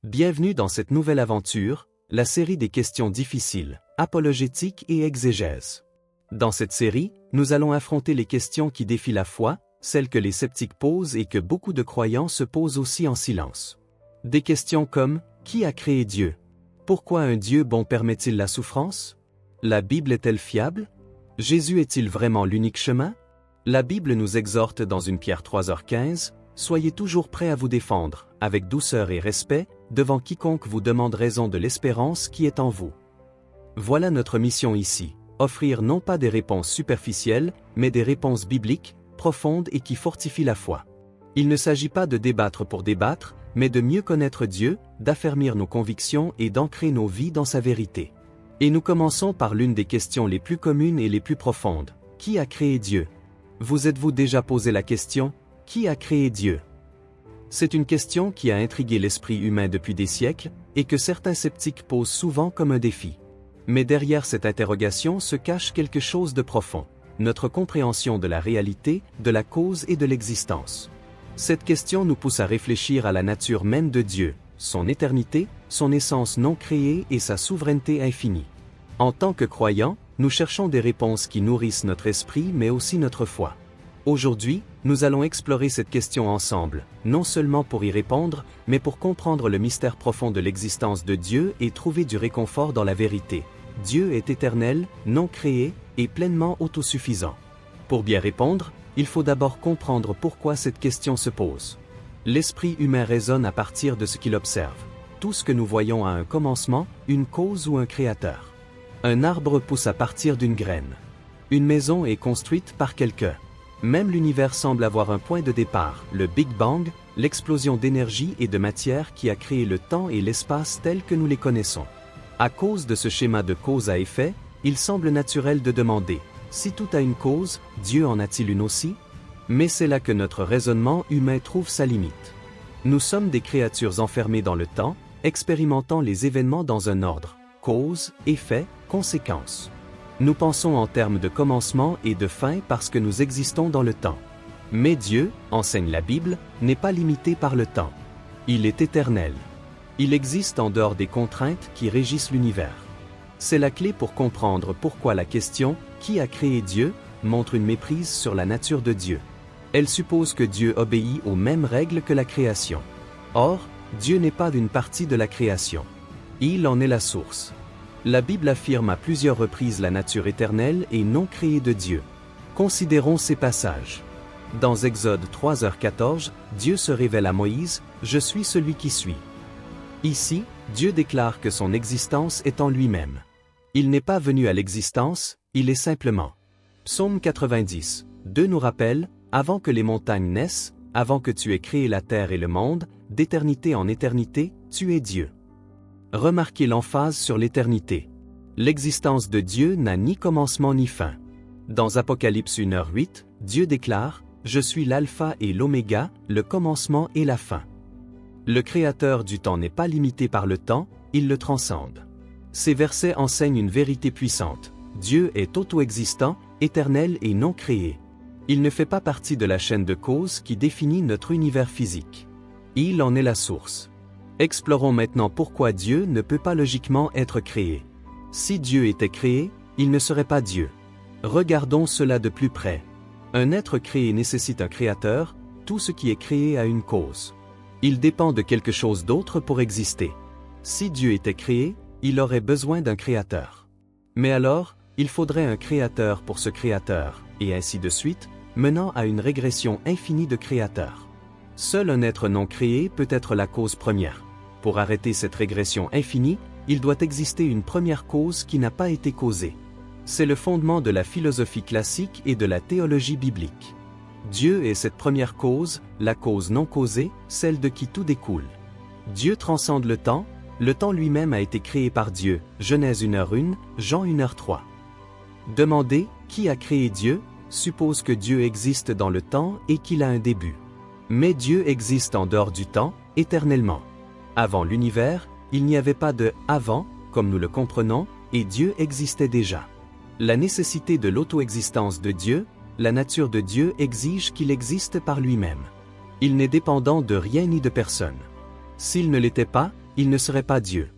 Bienvenue dans cette nouvelle aventure, la série des questions difficiles, apologétique et exégèse. Dans cette série, nous allons affronter les questions qui défient la foi, celles que les sceptiques posent et que beaucoup de croyants se posent aussi en silence. Des questions comme « Qui a créé Dieu ? Pourquoi un Dieu bon permet-il la souffrance ? La Bible est-elle fiable ? Jésus est-il vraiment l'unique chemin ? La Bible nous exhorte dans 1 Pierre 3h15, « Soyez toujours prêts à vous défendre, avec douceur et respect, devant quiconque vous demande raison de l'espérance qui est en vous. » Voilà notre mission ici, offrir non pas des réponses superficielles, mais des réponses bibliques, profondes et qui fortifient la foi. Il ne s'agit pas de débattre pour débattre, mais de mieux connaître Dieu, d'affermir nos convictions et d'ancrer nos vies dans sa vérité. Et nous commençons par l'une des questions les plus communes et les plus profondes. Qui a créé Dieu ? Vous êtes-vous déjà posé la question ? Qui a créé Dieu ? C'est une question qui a intrigué l'esprit humain depuis des siècles, et que certains sceptiques posent souvent comme un défi. Mais derrière cette interrogation se cache quelque chose de profond, notre compréhension de la réalité, de la cause et de l'existence. Cette question nous pousse à réfléchir à la nature même de Dieu, son éternité, son essence non créée et sa souveraineté infinie. En tant que croyants, nous cherchons des réponses qui nourrissent notre esprit mais aussi notre foi. Aujourd'hui, nous allons explorer cette question ensemble, non seulement pour y répondre, mais pour comprendre le mystère profond de l'existence de Dieu et trouver du réconfort dans la vérité. Dieu est éternel, non créé, et pleinement autosuffisant. Pour bien répondre, il faut d'abord comprendre pourquoi cette question se pose. L'esprit humain raisonne à partir de ce qu'il observe. Tout ce que nous voyons a un commencement, une cause ou un créateur. Un arbre pousse à partir d'une graine. Une maison est construite par quelqu'un. Même l'univers semble avoir un point de départ, le Big Bang, l'explosion d'énergie et de matière qui a créé le temps et l'espace tels que nous les connaissons. À cause de ce schéma de cause à effet, il semble naturel de demander, si tout a une cause, Dieu en a-t-il une aussi ? Mais c'est là que notre raisonnement humain trouve sa limite. Nous sommes des créatures enfermées dans le temps, expérimentant les événements dans un ordre, cause, effet, conséquence. Nous pensons en termes de commencement et de fin parce que nous existons dans le temps. Mais Dieu, enseigne la Bible, n'est pas limité par le temps. Il est éternel. Il existe en dehors des contraintes qui régissent l'univers. C'est la clé pour comprendre pourquoi la question « Qui a créé Dieu ?» montre une méprise sur la nature de Dieu. Elle suppose que Dieu obéit aux mêmes règles que la création. Or, Dieu n'est pas une partie de la création. Il en est la source. La Bible affirme à plusieurs reprises la nature éternelle et non créée de Dieu. Considérons ces passages. Dans Exode 3h14, Dieu se révèle à Moïse, « Je suis celui qui suis ». Ici, Dieu déclare que son existence est en lui-même. Il n'est pas venu à l'existence, il est simplement. Psaume 90, 2 nous rappelle, « Avant que les montagnes naissent, avant que tu aies créé la terre et le monde, d'éternité en éternité, tu es Dieu. » Remarquez l'emphase sur l'éternité. L'existence de Dieu n'a ni commencement ni fin. Dans Apocalypse 1h8, Dieu déclare « Je suis l'alpha et l'oméga, le commencement et la fin ». Le Créateur du temps n'est pas limité par le temps, il le transcende. Ces versets enseignent une vérité puissante. Dieu est auto-existant, éternel et non créé. Il ne fait pas partie de la chaîne de cause qui définit notre univers physique. Il en est la source. Explorons maintenant pourquoi Dieu ne peut pas logiquement être créé. Si Dieu était créé, il ne serait pas Dieu. Regardons cela de plus près. Un être créé nécessite un créateur, tout ce qui est créé a une cause. Il dépend de quelque chose d'autre pour exister. Si Dieu était créé, il aurait besoin d'un créateur. Mais alors, il faudrait un créateur pour ce créateur, et ainsi de suite, menant à une régression infinie de créateurs. Seul un être non créé peut être la cause première. Pour arrêter cette régression infinie, il doit exister une première cause qui n'a pas été causée. C'est le fondement de la philosophie classique et de la théologie biblique. Dieu est cette première cause, la cause non causée, celle de qui tout découle. Dieu transcende le temps lui-même a été créé par Dieu, Genèse 1h1, Jean 1h3. Demander « Qui a créé Dieu ?» suppose que Dieu existe dans le temps et qu'il a un début. Mais Dieu existe en dehors du temps, éternellement. Avant l'univers, il n'y avait pas de « avant », comme nous le comprenons, et Dieu existait déjà. La nécessité de l'auto-existence de Dieu, la nature de Dieu exige qu'il existe par lui-même. Il n'est dépendant de rien ni de personne. S'il ne l'était pas, il ne serait pas Dieu.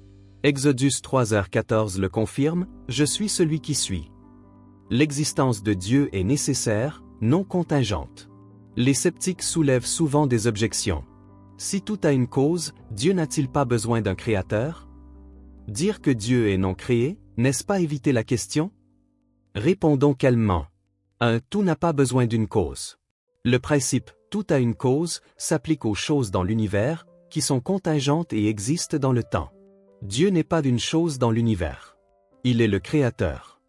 Exodus 3:14 le confirme, « Je suis celui qui suis ». L'existence de Dieu est nécessaire, non contingente. Les sceptiques soulèvent souvent des objections. Si tout a une cause, Dieu n'a-t-il pas besoin d'un créateur? Dire que Dieu est non créé, n'est-ce pas éviter la question? Répondons calmement. 1. Tout n'a pas besoin d'une cause. Le principe « tout a une cause » s'applique aux choses dans l'univers, qui sont contingentes et existent dans le temps. Dieu n'est pas d'une chose dans l'univers. Il est le Créateur.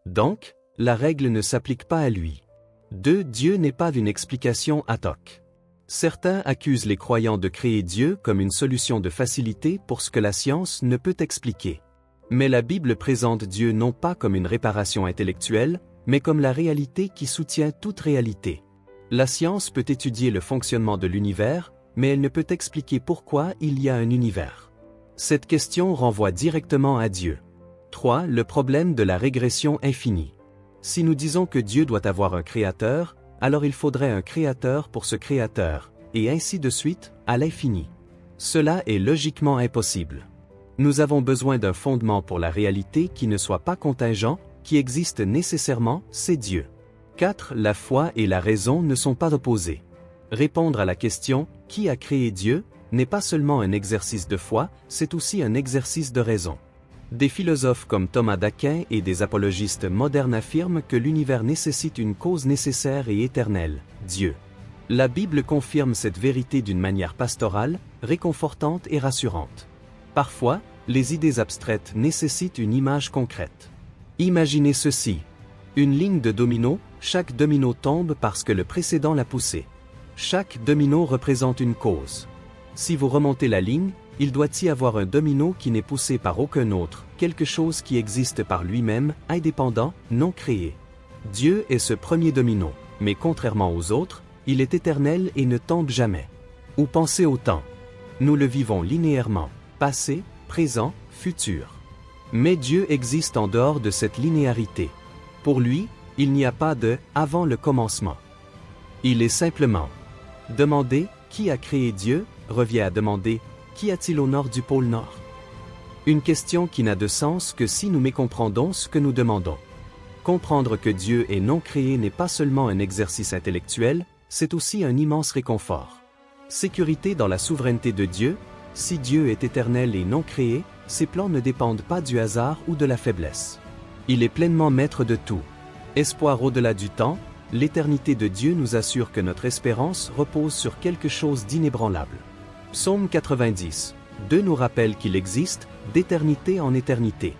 Donc, la règle ne s'applique pas à lui. 2. Dieu n'est pas d'une explication ad hoc. Certains accusent les croyants de créer Dieu comme une solution de facilité pour ce que la science ne peut expliquer. Mais la Bible présente Dieu non pas comme une réparation intellectuelle, mais comme la réalité qui soutient toute réalité. La science peut étudier le fonctionnement de l'univers, mais elle ne peut expliquer pourquoi il y a un univers. Cette question renvoie directement à Dieu. 3. Le problème de la régression infinie. Si nous disons que Dieu doit avoir un créateur, alors il faudrait un créateur pour ce créateur, et ainsi de suite, à l'infini. Cela est logiquement impossible. Nous avons besoin d'un fondement pour la réalité qui ne soit pas contingent, qui existe nécessairement, c'est Dieu. 4. La foi et la raison ne sont pas opposées. Répondre à la question « Qui a créé Dieu ?» n'est pas seulement un exercice de foi, c'est aussi un exercice de raison. Des philosophes comme Thomas d'Aquin et des apologistes modernes affirment que l'univers nécessite une cause nécessaire et éternelle, Dieu. La Bible confirme cette vérité d'une manière pastorale, réconfortante et rassurante. Parfois, les idées abstraites nécessitent une image concrète. Imaginez ceci. Une ligne de domino, chaque domino tombe parce que le précédent l'a poussé. Chaque domino représente une cause. Si vous remontez la ligne, il doit y avoir un domino qui n'est poussé par aucun autre, quelque chose qui existe par lui-même, indépendant, non créé. Dieu est ce premier domino, mais contrairement aux autres, il est éternel et ne tombe jamais. Ou pensez au temps. Nous le vivons linéairement, passé, présent, futur. Mais Dieu existe en dehors de cette linéarité. Pour lui, il n'y a pas de « avant le commencement ». Il est simplement. Demander « qui a créé Dieu ?» revient à demander « qu'y a-t-il au nord du pôle Nord ?» Une question qui n'a de sens que si nous mécomprenons ce que nous demandons. Comprendre que Dieu est non créé n'est pas seulement un exercice intellectuel, c'est aussi un immense réconfort. Sécurité dans la souveraineté de Dieu, si Dieu est éternel et non créé, ses plans ne dépendent pas du hasard ou de la faiblesse. Il est pleinement maître de tout. Espoir au-delà du temps, l'éternité de Dieu nous assure que notre espérance repose sur quelque chose d'inébranlable. Psaume 90, 2 nous rappelle qu'il existe, d'éternité en éternité.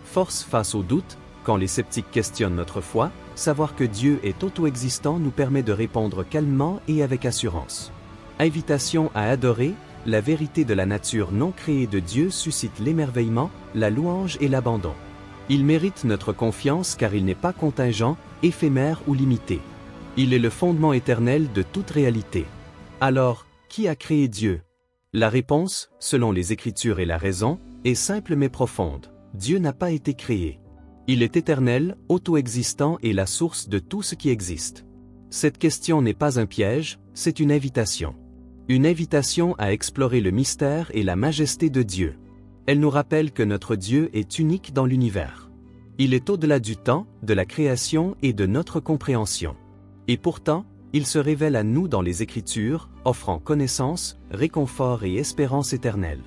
Force face au doute, quand les sceptiques questionnent notre foi, savoir que Dieu est auto-existant nous permet de répondre calmement et avec assurance. Invitation à adorer, la vérité de la nature non créée de Dieu suscite l'émerveillement, la louange et l'abandon. Il mérite notre confiance car il n'est pas contingent, éphémère ou limité. Il est le fondement éternel de toute réalité. Alors, qui a créé Dieu? La réponse, selon les Écritures et la raison, est simple mais profonde. Dieu n'a pas été créé. Il est éternel, auto-existant et la source de tout ce qui existe. Cette question n'est pas un piège, c'est une invitation. Une invitation à explorer le mystère et la majesté de Dieu. Elle nous rappelle que notre Dieu est unique dans l'univers. Il est au-delà du temps, de la création et de notre compréhension. Et pourtant, il se révèle à nous dans les Écritures, offrant connaissance, réconfort et espérance éternelle.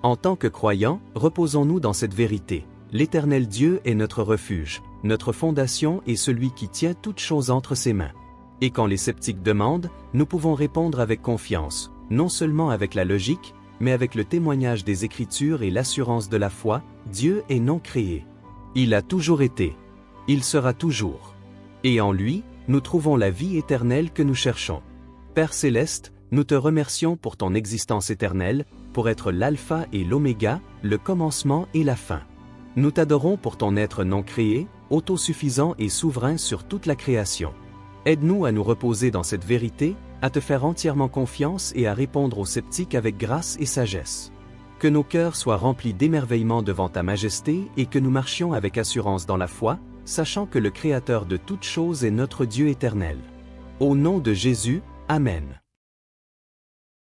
En tant que croyants, reposons-nous dans cette vérité. L'Éternel Dieu est notre refuge, notre fondation et celui qui tient toutes choses entre ses mains. Et quand les sceptiques demandent, nous pouvons répondre avec confiance, non seulement avec la logique, mais avec le témoignage des Écritures et l'assurance de la foi, Dieu est non créé. Il a toujours été. Il sera toujours. Et en lui, nous trouvons la vie éternelle que nous cherchons. Père céleste, nous te remercions pour ton existence éternelle, pour être l'alpha et l'oméga, le commencement et la fin. Nous t'adorons pour ton être non créé, autosuffisant et souverain sur toute la création. Aide-nous à nous reposer dans cette vérité, à te faire entièrement confiance et à répondre aux sceptiques avec grâce et sagesse. Que nos cœurs soient remplis d'émerveillement devant ta majesté et que nous marchions avec assurance dans la foi, sachant que le Créateur de toutes choses est notre Dieu éternel. Au nom de Jésus, Amen.